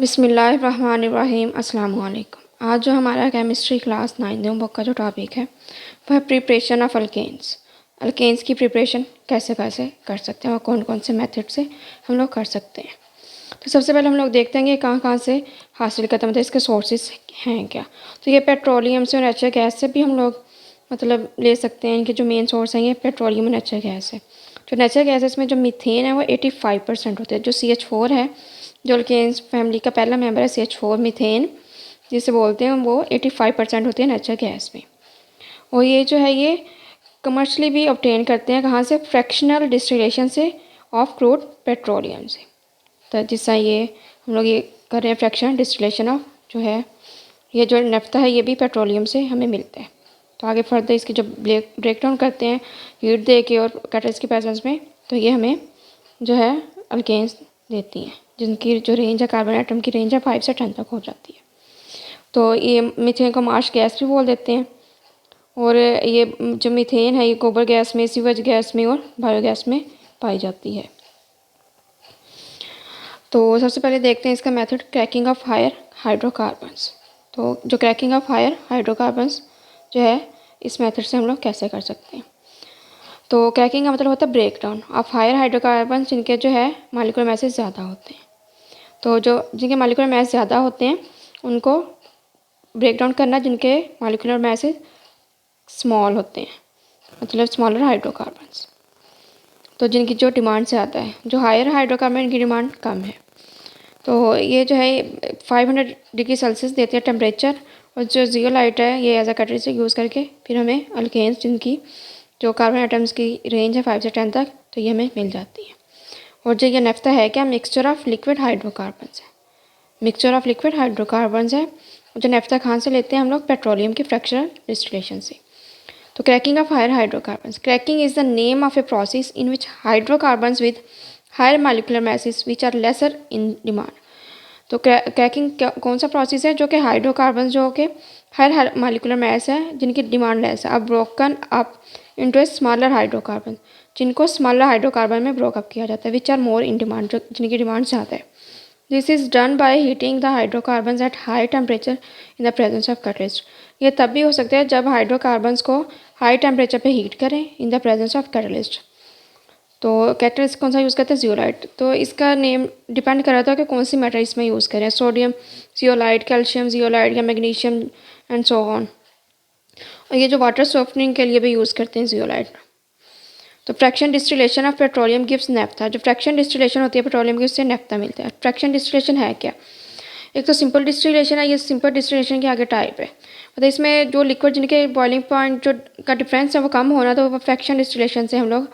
बिस्मिल्लाहिर्रहमानिर्रहीम अस्सलाम वालेकुम। आज जो हमारा केमिस्ट्री क्लास 9 बुक का जो टॉपिक है वह प्रिपरेशन ऑफ अल्केन्स। अल्केन्स की प्रिपरेशन कैसे कैसे कर सकते हैं और कौन कौन से मेथड से हम लोग कर सकते हैं। तो सबसे पहले हम लोग देखते हैं कि कहाँ कहाँ से हासिल करते हैं, मतलब इसके सोर्सेज हैं क्या। तो ये पेट्रोलियम से और नेचुरल गैस से भी हम लोग मतलब ले सकते हैं। इनके जो मेन सोर्स हैं ये पेट्रोलियम और नेचुरल गैस है। जो नेचुरल गैसेस में जो मीथेन है वो 85% होते हैं। जो CH4 है, जो अल्केन्स फैमिली का पहला मेंबर है CH4 मीथेन जिसे बोलते हैं, वो 85% होती है नेचुरल गैस में। और ये जो है ये कमर्शली भी ऑब्टेन करते हैं कहाँ से, फ्रैक्शनल डिस्टिलेशन से ऑफ क्रूड पेट्रोलियम से। तो जिससे ये हम लोग ये कर रहे हैं फ्रैक्शनल डिस्टिलेशन ऑफ जो है ये जो नेफ्था है ये भी पेट्रोलियम से हमें मिलता है। तो आगे फर्दर इसकी जो ब्रेक डाउन करते हैं हीट दे के और कैटलिस्ट की प्रेजेंस में, तो ये हमें जो है अल्केन्स देती हैं जिनकी जो रेंज है कार्बन एटम की रेंज है 5 से 10 तक हो जाती है। तो ये मीथेन को मार्श गैस भी बोल देते हैं। और ये जो मीथेन है ये गोबर गैस में, सीवेज गैस में और बायोगैस में पाई जाती है। तो सबसे पहले देखते हैं इसका method, cracking of higher hydrocarbons. तो जो क्रैकिंग ऑफ हायर हाइड्रोकार्बन्स जो है इस मेथड से हम लोग कैसे कर सकते हैं। तो क्रैकिंग का मतलब होता है break down of higher hydrocarbon जिनके जो है मॉलिक्यूलर मैसेज ज़्यादा होते हैं। तो जो जिनके मॉलिक्यूलर मैस ज़्यादा होते हैं उनको ब्रेक डाउन करना जिनके मॉलिक्यूलर मैसेज स्मॉल होते हैं, मतलब स्मॉलर हाइड्रोकार्बन्स। तो जिनकी जो डिमांड ज़्यादा है, जो हायर हाइड्रोकार्बन की डिमांड कम है। तो ये जो है 500 डिग्री सेल्सियस देते हैं टेम्परेचर। और जो जियोलाइट है ये एज अ कैटलिस्ट यूज़ करके फिर हमें अल्केन्स जिनकी जो कार्बन एटम्स की रेंज है 5 से 10 तक, तो ये हमें मिल जाती है। और जो ये नेफ्था है क्या, मिक्सचर ऑफ लिक्विड हाइड्रोकार्बन्स है, मिक्सचर ऑफ लिक्विड हाइड्रोकार्बन्स है। जो नेफ्था कहाँ से लेते हैं हम लोग, पेट्रोलियम की फ्रैक्शनल डिस्टिलेशन से। तो cracking of higher hydrocarbons, cracking is the name of a process in which hydrocarbons with higher molecular masses which are lesser in demand. तो क्रैकिंग कौन सा प्रोसेस है, जो कि हाइड्रोकार्बन जो कि हायर मॉलिक्यूलर मैस है जिनकी डिमांड लेस है, अब ब्रोकन अप इनटू ए स्मॉलर हाइड्रोकार्बन, जिनको स्मॉलर हाइड्रोकार्बन में ब्रोकअप किया जाता है, which are more in demand, जो जिनकी डिमांड ज़्यादा है। This is done by heating the hydrocarbons at high temperature in the presence of catalyst. ये तब भी हो सकता है जब हाइड्रोकार्बन्स को हाई टेम्परेचर पे हीट करें इन द प्रेजेंस ऑफ कैटलिस्ट। तो कैटलिस्ट कौन सा यूज़ करते हैं, जियोलाइट। तो इसका नेम डिपेंड कर रहा था कि कौन सी मेटल इसमें यूज़ करें, सोडियम जियोलाइट, कैल्शियम जियोलाइट या मैग्नीशियम एंड सो ऑन। और ये जो वाटर सॉफ्टनिंग के लिए भी यूज़ करते हैं जियोलाइट। तो fraction distillation of petroleum gives naphtha, जो फ्रैक्शन डिस्टिलेशन होती है पेट्रोलियम की उससे नेफ्था मिलता है। फ्रैक्शन डिस्टिलेशन है क्या, एक तो सिंपल डिस्टिलेशन है, ये सिंपल डिस्टिलेशन के आगे टाइप है, मतलब इसमें जो लिक्विड जिनके बॉइलिंग पॉइंट जो का डिफरेंस है वो कम होना, तो वो फ्रैक्शन डिस्टिलेशन से हम लोग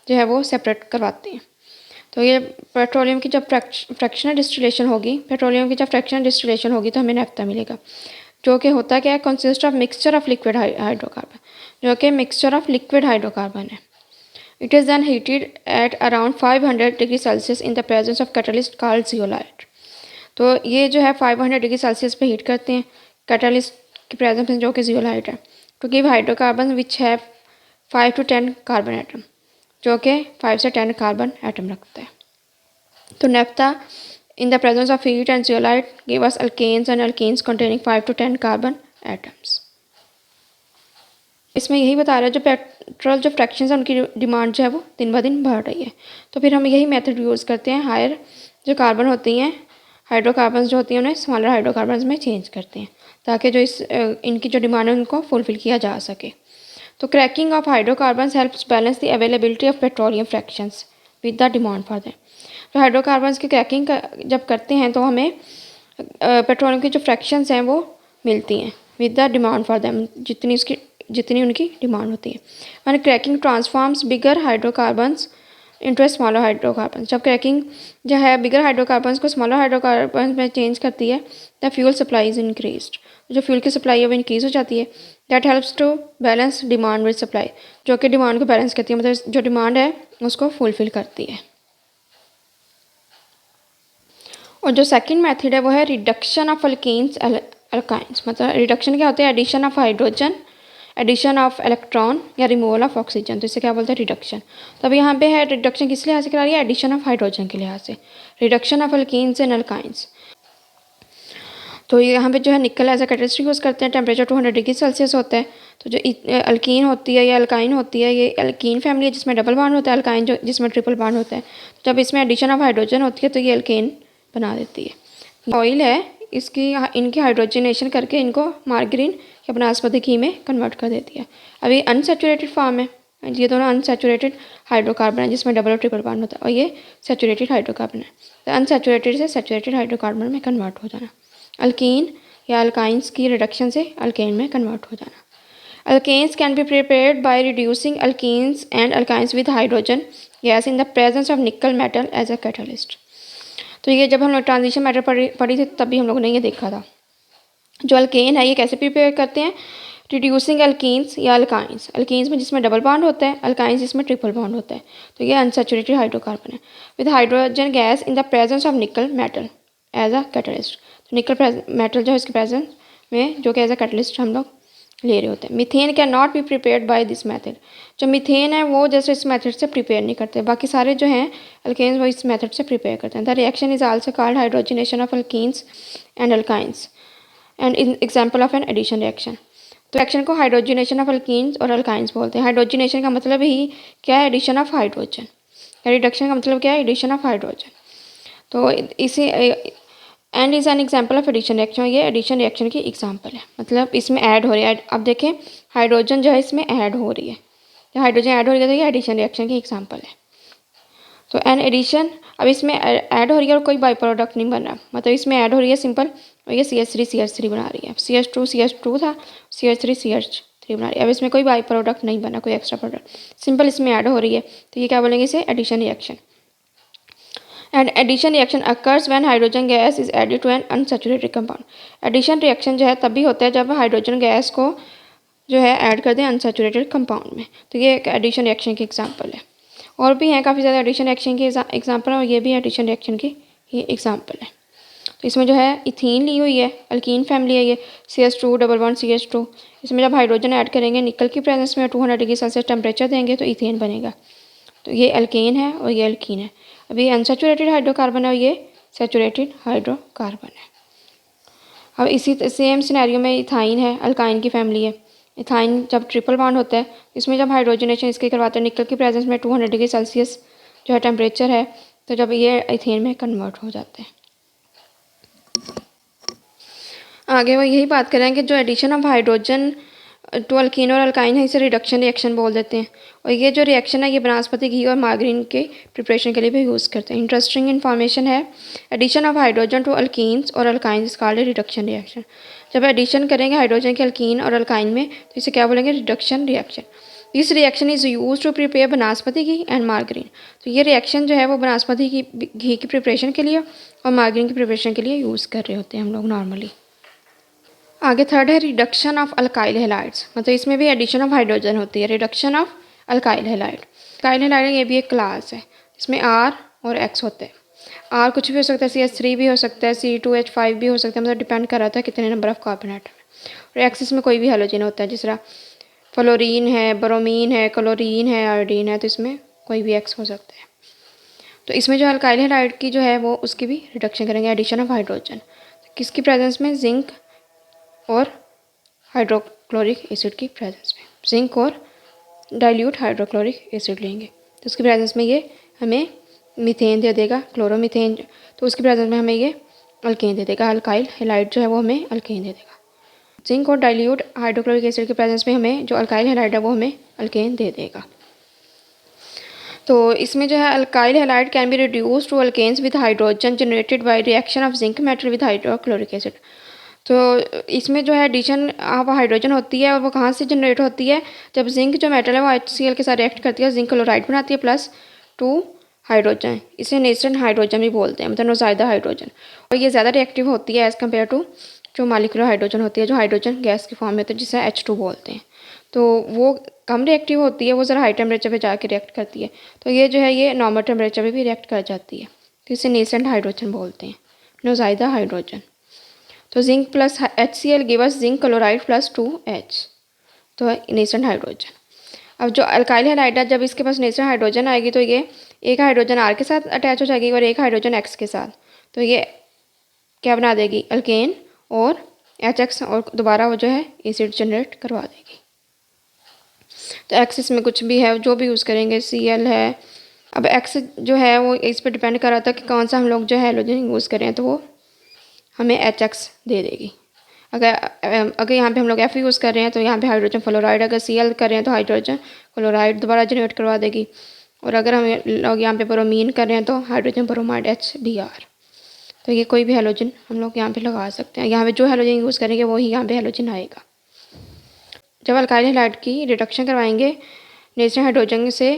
जो है वो सेपरेट करवाते हैं। तो ये पेट्रोलियम की जब फ्रैक्शनल डिस्टिलेशन होगी, पेट्रोलियम की जब फ्रैक्शनल डिस्टिलेशन होगी तो हमें नेफ्था मिलेगा, जो कि होता क्या है, consist of mixture of liquid hydrocarbon, जो कि मिक्सचर ऑफ लिक्विड हाइड्रोकार्बन है। It is then heated at around 500 degree Celsius in the presence of catalyst called zeolite. तो ये जो है 500 डिग्री सेल्सियस पे हीट करते हैं कैटलिस्ट की प्रेजेंस में, जो कि जियोलाइट है, टू गिव हाइड्रोकार्बन विच है 5 to 10 कार्बन एटम, जो कि 5 से 10 कार्बन एटम रखता है। तो naphtha in the presence of heat and zeolite give us alkanes and alkanes containing 5 to 10 carbon atoms. इसमें यही बता रहा है जो पेट्रोल जो फ्रैक्शंस है उनकी डिमांड जो है वो दिन ब दिन बढ़ रही है। तो फिर हम यही मेथड यूज़ करते हैं, हायर जो कार्बन होती हैं हाइड्रोकार्बन्स जो होती हैं उन्हें स्मॉलर हाइड्रोकार्बन्स में चेंज करते हैं, ताकि जो इनकी जो डिमांड है उनको फुलफिल किया जा सके। तो cracking of hydrocarbons helps balance the availability of petroleum fractions with the demand for them. तो हाइड्रोकार्बन्स की क्रैकिंग जब करते हैं तो हमें पेट्रोलियम की जो फ्रैक्शंस हैं वो मिलती हैं with the demand for them, जितनी उनकी डिमांड होती है। मैंने cracking transforms bigger hydrocarbons into a smaller hydrocarbon, जब क्रैकिंग जो है बिगर हाइड्रोकार्बन्स को स्मॉलर हाइड्रोकार्बन में चेंज करती है, the fuel supply is increased, जो फ्यूल की सप्लाई है वो इंक्रीज़ हो जाती है। That helps to balance demand with supply, जो कि डिमांड को बैलेंस करती है, मतलब जो डिमांड है उसको फुलफिल करती है। और जो सेकंड मेथड है वो है रिडक्शन ऑफ अल्केन्स अल्काइंस, मतलब रिडक्शन क्या होता है, addition of hydrogen, addition of electron या रिमूवल ऑफ ऑक्सीजन, तो इसे क्या बोलते हैं, रिडक्शन। तो अब यहाँ पे है रिडक्शन किस लिहाज से करा रही है, एडिशन ऑफ हाइड्रोजन के लिहाज से, reduction of alkanes and alkynes. तो यहाँ पे जो है निकल एज अ कैटलिस्ट यूज़ करते हैं। टेम्परेचर 200 डिग्री सेल्सियस होता है। तो जो अल्कीन होती है या अल्काइन होती है, ये अल्कीन फैमिली है जिसमें डबल बॉन्ड होता है, अल्काइन जो जिसमें ट्रिपल बॉन्ड होता है। जब इसमें एडिशन ऑफ हाइड्रोजन होती है तो ये अल्केन बना देती है। ऑयल है, इनकी हाइड्रोजनेशन करके इनको मार्गरीन या बनास्पति घी में कन्वर्ट कर देती है। अभी अनसेचुरेटेड फॉर्म है, ये दोनों अनसेचुरेटेड हाइड्रोकार्बन है जिसमें डबल और ट्रिपल बॉन्ड होता है, और ये सेचुरेटेड हाइड्रोकार्बन है। तो अनसेचुरेटेड से सेचुरेटेड हाइड्रोकार्बन में कन्वर्ट हो जाना, अल्कीन या अल्काइंस की रिडक्शन से अल्केन में कन्वर्ट हो जाना। Alkanes can be prepared by reducing alkenes and alkynes with hydrogen gas in the presence of nickel metal as a catalyst. तो ये जब हम लोग ट्रांजिशन मैटर पढ़ी थी तभी हम लोगों ने ये देखा था। जो अल्केन है ये कैसे प्रिपेयर करते हैं, रिड्यूसिंग अल्कीन्स या अल्काइंस, अल्कीन्स में जिसमें डबल बॉन्ड होता है, अल्काइंस जिसमें ट्रिपल बॉन्ड होता है। तो ये अनसेचुरेटेड हाइड्रोकार्बन है with hydrogen gas in the presence of nickel metal as a catalyst. तो निकल मेटल जो है इसके प्रेजेंस में जो कि एज अ कैटलिस्ट हम लोग ले रहे होते हैं। Methane can not be prepared by this method. जो मीथेन है वो जैसे इस मेथड से प्रिपेयर नहीं करते, बाकी सारे जो हैं अल्केन्स वो इस मेथड से प्रिपेयर करते हैं। The reaction is also called hydrogenation of alkenes and alkynes and in example of an addition reaction. तो रिएक्शन को हाइड्रोजनेशन ऑफ अल्कीन्स और अल्काइंस बोलते हैं। हाइड्रोजनेशन का मतलब ही क्या है, एडिशन ऑफ हाइड्रोजन, या रिडक्शन का मतलब क्या है, एडिशन ऑफ हाइड्रोजन। तो इसे and is an example of addition reaction, ये एडिशन रिएक्शन की एग्जाम्पल है, मतलब इसमें ऐड हो रही है। अब देखें हाइड्रोजन जो है इसमें ऐड हो रही है, जब हाइड्रोजन ऐड हो रही है तो ये एडिशन रिएक्शन की एग्जाम्पल है। तो एन एडिशन, अब इसमें ऐड हो रही है और कोई बाई प्रोडक्ट नहीं बन रहा, मतलब इसमें ऐड हो रही है सिंपल, और ये CH3 बना रही है। CH2 था, CH3 बना रही है। अब इसमें कोई बाई प्रोडक्ट नहीं बना, कोई एक्स्ट्रा प्रोडक्ट, सिंपल इसमें ऐड हो रही है, तो ये क्या बोलेंगे, इसे addition reaction. And addition reaction occurs when hydrogen gas is added to an unsaturated compound. Addition reaction जो है तभी होता है जब हाइड्रोजन गैस को जो है ऐड कर दें अनसैचुरेटेड कंपाउंड में। तो ये एक एडिशन रिएक्शन की एग्जांपल है। और भी हैं काफ़ी ज़्यादा एडिशन रिएक्शन की एग्जांपल, और ये भी एडिशन रिएक्शन की ये एग्जांपल है। तो इसमें जो है इथीन ली हुई है, अल्कीन फैमिली है ये, CH2 डबल बॉन्ड CH2। इसमें जब हाइड्रोजन ऐड करेंगे निकल की प्रेजेंस में 200 डिग्री सेल्सियस टेम्परेचर देंगे तो इथेन बनेगा। तो ये अल्केन है और ये अल्कीन है। अब ये अनसैचुरेटेड हाइड्रोकार्बन है और ये सैचुरेटेड हाइड्रोकार्बन है। अब इसी सेम सिनेरियो में इथाइन है, अल्काइन की फैमिली है। इथाइन जब ट्रिपल बॉन्ड होता है, इसमें जब हाइड्रोजनेशन इसके करवाते हैं निकल की प्रेजेंस में 200 डिग्री सेल्सियस जो है टेम्परेचर है, तो जब ये इथेन में कन्वर्ट हो जाते हैं। आगे वो यही बात करेंगे जो addition of hydrogen to alkene और अल्काइन है, इसे रिडक्शन रिएक्शन बोल देते हैं। और ये जो रिएक्शन है ये बनास्पति घी और मार्गरीन के प्रिपरेशन के लिए भी यूज़ करते हैं। इंटरेस्टिंग इन्फॉर्मेशन है, addition of hydrogen to alkenes और alkyne is called reduction reaction. जब एडिशन करेंगे हाइड्रोजन के अल्कीन और अल्काइन में तो इसे क्या बोलेंगे, reduction reaction. This reaction is use to prepare vanaspati ghee and margarine. तो ये रिएक्शन जो है वो बनास्पति घी की प्रिपरेशन के लिए और मार्गरीन की प्रिपरेशन के लिए यूज़ कर रहे होते हैं हम लोग नॉर्मली। आगे थर्ड है रिडक्शन ऑफ अल्काइल हैलाइड्स, मतलब इसमें भी एडिशन ऑफ हाइड्रोजन होती है, reduction of alkyl halide. Alkyl halide ये भी एक क्लास है, इसमें R और X होते हैं। R कुछ भी हो सकता है, CH3 भी हो सकता है, C2H5 भी हो सकता है, मतलब डिपेंड कर रहा था कितने नंबर ऑफ कार्बन एटम है। और X इसमें कोई भी हैलोजन होता है, जिस तरह फ्लोरीन है, ब्रोमीन है, क्लोरीन है, आयोडीन है, तो इसमें कोई भी X हो सकता है। तो इसमें जो अल्काइल हैलाइड की जो है वो उसकी भी रिडक्शन करेंगे, एडिशन ऑफ हाइड्रोजन। किसकी प्रेजेंस में, जिंक और हाइड्रोक्लोरिक एसिड की प्रेजेंस में, जिंक और डाइल्यूट हाइड्रोक्लोरिक एसिड लेंगे तो उसकी प्रेजेंस में ये हमें मीथेन दे देगा, क्लोरोमीथेन, तो उसकी प्रेजेंस में हमें ये अल्केन दे देगा, अल्काइल हैलाइड जो है वो हमें अल्केन दे देगा। जिंक और डाइल्यूट हाइड्रोक्लोरिक एसिड की प्रेजेंस में हमें जो अल्काइल हैलाइड है वो हमें अल्केन दे देगा। तो इसमें जो है alkyl halide can be reduce to alkanes with hydrogen generated by reaction of zinc metal with hydrochloric acid. तो इसमें जो है एडिशन ऑफ हाइड्रोजन होती है और वो कहाँ से जनरेट होती है, जब जिंक जो मेटल है वो HCl के साथ रिएक्ट करती है, जिंक क्लोराइड बनाती है +2 हाइड्रोजन। इसे नेचुरल हाइड्रोजन भी बोलते हैं, मतलब नौज़ायदा हाइड्रोजन। और ये ज़्यादा रिएक्टिव होती है एज़ कम्पेयर टू जो मॉलिक्यूलर हाइड्रोजन होती है, जो हाइड्रोजन गैस की फॉर्म में होती है, जिसे H2 बोलते हैं। तो वो कम रिएक्टिव होती है, वो ज़रा हाई टेम्परेचर पर जाके रिएक्ट करती है। तो ये जो है ये नॉर्मल टेम्परेचर पर भी रिएक्ट कर जाती है, तो इसे नेचुरल हाइड्रोजन बोलते हैं, नौज़ायदा हाइड्रोजन। तो zinc plus HCl give us zinc chloride +2H, तो नेचुरल हाइड्रोजन। अब जो अल्काइल हैलाइड है, जब इसके पास नेचुरल हाइड्रोजन आएगी तो ये एक हाइड्रोजन R के साथ अटैच हो जाएगी और एक हाइड्रोजन X के साथ, तो ये क्या बना देगी, अल्केन और HX और दोबारा वो जो है एसिड जनरेट करवा देगी। तो X इसमें कुछ भी है जो भी यूज़ करेंगे, Cl है। अब X जो है वो इस पर डिपेंड कर रहा था कि कौन सा हम लोग जो है हेलोजन यूज़ करें, तो वो हमें HX दे देगी। अगर यहाँ पे हम लोग F यूज़ कर रहे हैं तो यहाँ पे हाइड्रोजन फ्लोराइड, अगर Cl कर रहे हैं तो हाइड्रोजन क्लोराइड दोबारा जनरेट करवा देगी। और अगर हम लोग यहाँ पे ब्रोमीन कर रहे हैं तो हाइड्रोजन ब्रोमाइड HBr। तो ये कोई भी हेलोजन हम लोग यहाँ पे लगा सकते हैं। यहाँ पे जो हेलोजन यूज़ करेंगे वही यहाँ पे हेलोजन आएगा। जब अल्काइल हैलाइड की रिडक्शन करवाएंगे नेचुरल हाइड्रोजन से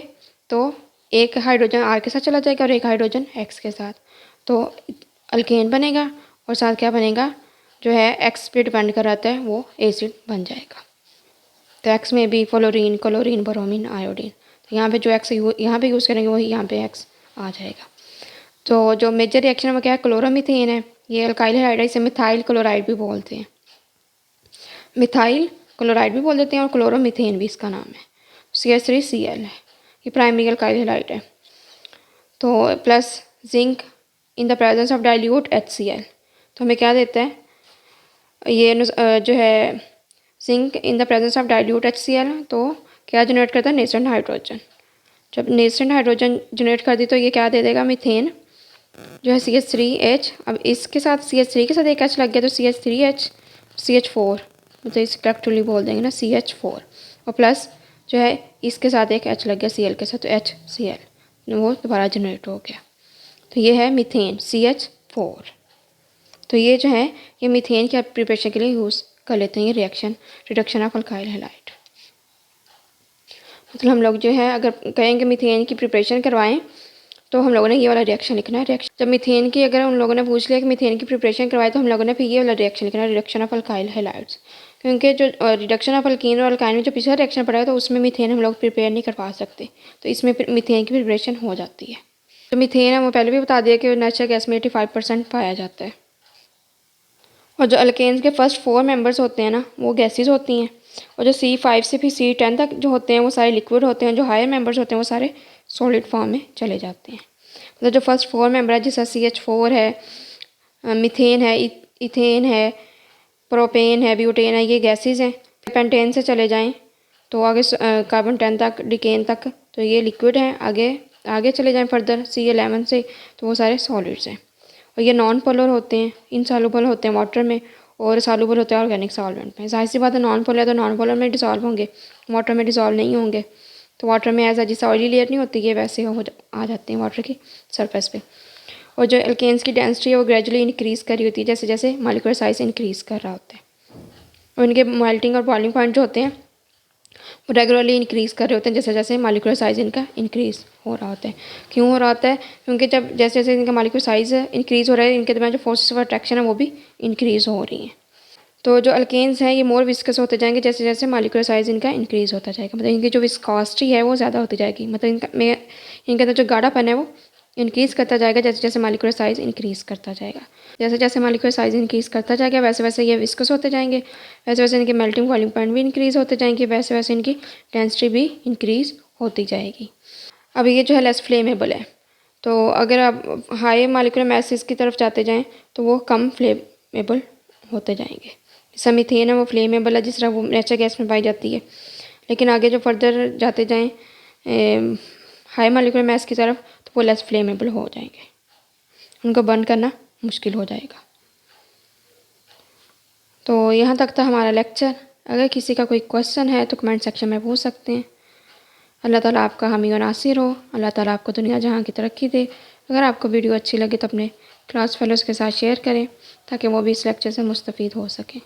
तो एक हाइड्रोजन R के साथ चला जाएगा और एक हाइड्रोजन X के साथ, तो अल्केन बनेगा और साथ क्या बनेगा जो है X पे डिपेंड कर रहा है वो एसिड बन जाएगा। तो X में भी फ्लोरीन, क्लोरीन, ब्रोमीन, आयोडीन, तो यहाँ पे जो X यहाँ पे यूज़ करेंगे वही यहाँ पे X आ जाएगा। तो जो मेजर रिएक्शन है वो क्या है, क्लोरोमीथेन है। ये अल्काइल हैलाइड है, इसे मिथाइल क्लोराइड भी बोलते हैं। मिथाइल क्लोराइड भी बोल देते हैं और क्लोरोमीथेन भी इसका नाम है। CH3Cl है, ये प्राइमरी अल्काइल हैलाइड है। तो plus zinc in the presence of dilute HCl, तो हमें क्या देता है ये जो है zinc in the presence of dilute HCl, तो क्या जनरेट करता है नेचुरल हाइड्रोजन। जब नेचुरल हाइड्रोजन जनरेट कर दी तो ये क्या दे देगा मीथेन जो है CH3H। अब इसके साथ CH3 के साथ एक H लग गया तो CH3H CH4, मतलब इसे करेक्टली बोल देंगे ना CH4, और प्लस जो है इसके साथ एक H लग गया Cl के साथ तो HCl, वो दोबारा जनरेट हो गया। तो ये है मीथेन CH4। तो ये जो है ये मीथेन के प्रिपरेशन के लिए यूज़ कर लेते हैं, ये reaction reduction of alkyl halide. मतलब हम लोग जो है अगर कहेंगे मीथेन की प्रिपरेशन करवाएं तो हम लोगों ने ये वाला रिएक्शन लिखना है। रिएक्शन जब मीथेन की अगर उन लोगों ने पूछ लिया कि मीथेन की प्रिपरेशन करवाए तो हम लोगों ने फिर ये वाला रिएक्शन लिखना है, रिडक्शन ऑफ अल्काइल हैलाइड्स। क्योंकि जो रिडक्शन ऑफ अल्कीन और अल्काइन में जो पिछला रिएक्शन पड़ा है तो उसमें मीथेन हम लोग प्रिपेयर नहीं करवा सकते, तो इसमें मीथेन की प्रिपरेशन हो जाती है। तो मीथेन है वो पहले भी बता दिया कि नेचुरल गैस में 85% पाया जाता है। और जो अल्केन्स के फर्स्ट 4 मेंबर्स होते हैं ना वो गैसेस होती हैं, और जो C5 से फिर C10 तक जो होते हैं वो सारे लिक्विड होते हैं। जो हायर मेंबर्स होते हैं वो सारे सॉलिड फॉर्म में चले जाते हैं। मतलब जो फर्स्ट 4 मेंबर है जैसा CH4 है, मीथेन है, इथेन है, प्रोपेन है, ब्यूटेन है, ये गैसेस हैं। पेंटेन से चले जाएं तो आगे कार्बन 10 तक, डिकेन तक, तो ये लिक्विड हैं। आगे चले जाएं फर्दर C11 से तो वो सारे सॉलिड्स हैं। और ये नॉन पोलर होते हैं, इनसॉल्युबल होते हैं वाटर में और सॉल्युबल होते हैं ऑर्गेनिक सॉल्वेंट में। जाहिर सी बात है नॉन पोलर है तो नॉन पोलर में डिसॉल्व होंगे, वाटर में डिसॉल्व नहीं होंगे। तो वाटर में एज जैसे ऑयली लेयर नहीं होती, ये वैसे आ जाते हैं वाटर की सरफेस पे। और जो एल्केन्स की डेंसिटी है वो ग्रेजुअली इंक्रीज़ कर रही होती है जैसे जैसे मॉलिक्यूलर साइज इंक्रीज़ कर रहा होता है। और इनके मेल्टिंग और बॉइलिंग पॉइंट जो होते हैं वो रेगुलरली इंक्रीज़ कर रहे होते हैं जैसे जैसे मॉलिक्यूलर साइज़ इनका इंक्रीज़ हो रहा होता है। क्यों हो रहा होता है? क्योंकि जब जैसे जैसे इनका मॉलिक्यूलर साइज़ इंक्रीज़ हो रहा है इनके दरमियान जो फोर्सेस ऑफ अट्रैक्शन है वो भी इंक्रीज़ हो रही हैं। तो जो अल्केन्स हैं ये मोर विस्कस होते जाएंगे जैसे जैसे मॉलिक्यूलर साइज़ इनका इंक्रीज़ होता जाएगा। मतलब इनकी जो विस्कोसिटी है वो ज़्यादा होती जाएगी। मतलब इनके अंदर जो गाढ़ापन है वो इंक्रीज़ करता जाएगा जैसे जैसे मॉलिक्यूलर साइज़ इंक्रीज़ करता जाएगा। जैसे जैसे मॉलिक्यूलर साइज़ इंक्रीज़ करता जाएगा वैसे वैसे ये विस्कस होते जाएंगे, वैसे वैसे इनके मेल्टिंग बॉइलिंग पॉइंट भी इंक्रीज़ होते जाएंगे, वैसे वैसे इनकी डेंसिटी भी इंक्रीज़ होती जाएगी। अब ये जो है लेस फ्लेमेबल है, तो अगर आप हाई मॉलिक्यूलर मैसेज की तरफ जाते जाएँ तो वो कम फ्लेमेबल होते जाएंगे। जैसा मीथेन है वो फ्लेमेबल है जिस तरह वो नेचुरल गैस में पाई जाती है, लेकिन आगे जो फर्दर जाते जाएँ हाई मॉलिक्यूलर मैस की तरफ तो वो लेस फ्लेमेबल हो जाएंगे, उनको बर्न करना मुश्किल हो जाएगा। तो यहाँ तक था हमारा लेक्चर। अगर किसी का कोई क्वेश्चन है तो कमेंट सेक्शन में पूछ सकते हैं। अल्लाह ताला आपका हामी और नासिर हो। अल्लाह ताला आपको दुनिया जहाँ की तरक्की दे। अगर आपको वीडियो अच्छी लगे तो अपने क्लास फेलोज़ के साथ शेयर करें ताकि वो भी इस लेक्चर से मुस्तफ़ीद हो सकें।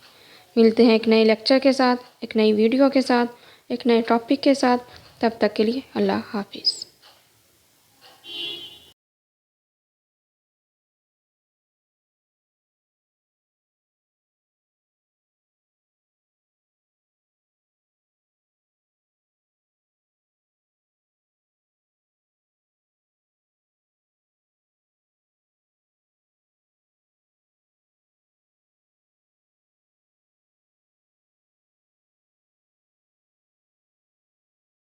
मिलते हैं एक नए लेक्चर के साथ, एक नई वीडियो के साथ, एक नए टॉपिक के साथ। तब तक के लिए अल्लाह हाफिज़।